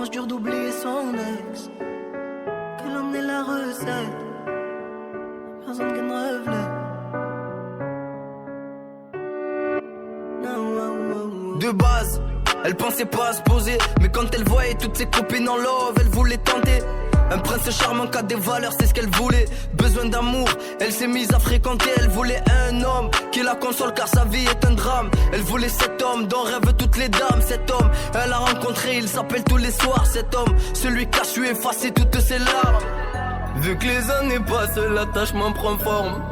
pense dur d'oublier son ex. Qu'elle en est la recette. Personne qui ne reflète. De base, elle pensait pas à se poser, mais quand elle voyait toutes ses copines en love, elle voulait tenter. Un prince charmant qui a des valeurs, c'est ce qu'elle voulait. Besoin d'amour, elle s'est mise à fréquenter. Elle voulait un homme qui la console car sa vie est un drame. Elle voulait cet homme dont rêvent toutes les dames. Cet homme, elle l'a rencontré, il s'appelle tous les soirs. Cet homme, celui qui a su effacer toutes ses larmes. Vu que les années passent, l'attachement prend forme.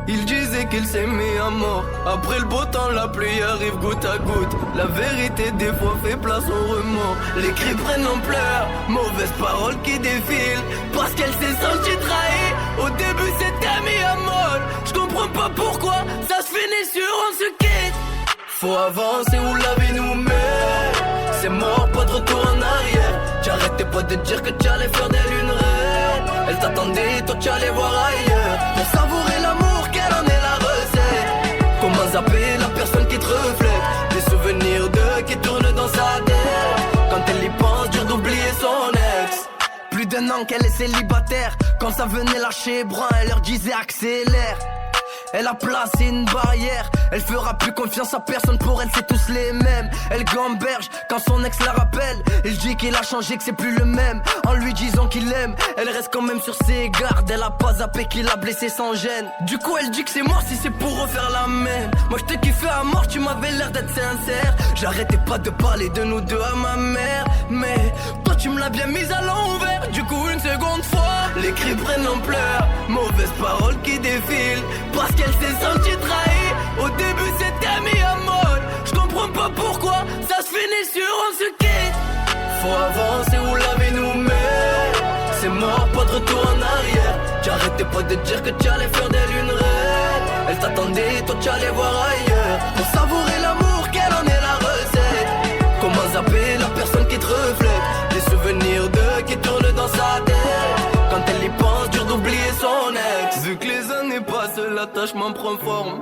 Il disait qu'il s'aimait à mort. Après le beau temps, la pluie arrive goutte à goutte. La vérité des fois fait place au remords. Les cris prennent ampleur, mauvaises paroles qui défilent. Parce qu'elle s'est sentie trahie. Au début c'était mis à molle. Je comprends pas pourquoi ça se finit sur on se quitte. Faut avancer où la vie nous met. C'est mort, pas de retour en arrière. J'arrêtais pas de dire que tu allais faire d'elle une reine. Elle t'attendait, toi tu allais voir ailleurs. Pour savourer l'amour, quelle en est la recette. Comment zapper la personne qui te reflète. Des souvenirs d'eux qui tournent dans sa tête. Quand elle y pense, dur d'oublier son ex. Plus d'un an qu'elle est célibataire. Quand ça venait lâcher brun, elle leur disait accélère. Elle a placé une barrière. Elle fera plus confiance à personne, pour elle c'est tous les mêmes. Elle gamberge quand son ex la rappelle. Il dit qu'il a changé, que c'est plus le même. En lui disant qu'il l'aime, elle reste quand même sur ses gardes. Elle a pas zappé qu'il a blessé sans gêne. Du coup elle dit que c'est mort si c'est pour refaire la même. Moi je t'ai kiffé à mort, tu m'avais l'air d'être sincère. J'arrêtais pas de parler de nous deux à ma mère. Mais toi tu me l'as bien mise à l'envers. Du coup une seconde fois, les cris prennent l'ampleur. Mauvaises paroles qui défilent. Parce qu'elle s'est sentie trahie. Au début c'était mis à mode. Je comprends pas pourquoi ça se finit sur on se quitte. Faut avancer où la vie nous met. C'est mort, pas de retour en arrière. J'arrêtais pas de dire que tu allais faire d'elle une reine. Elle t'attendait, toi tu allais voir ailleurs. Pour savourer l'amour, quelle en est la recette. Comment zapper la personne qui te reflète. Des souvenirs d'eux qui tournent dans sa tête. Quand elle y pense, dur d'oublier son ex. Vu que les années passent, l'attachement prend forme.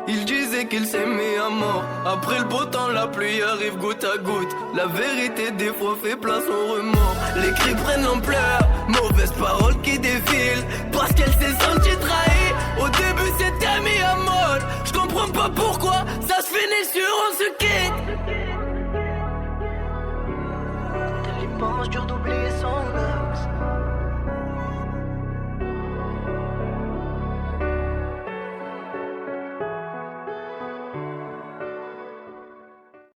Il disait qu'il s'aimait à mort. Après le beau temps, la pluie arrive goutte à goutte. La vérité des fois fait place au remords. Les cris prennent l'ampleur, mauvaises paroles qui défilent. Parce qu'elle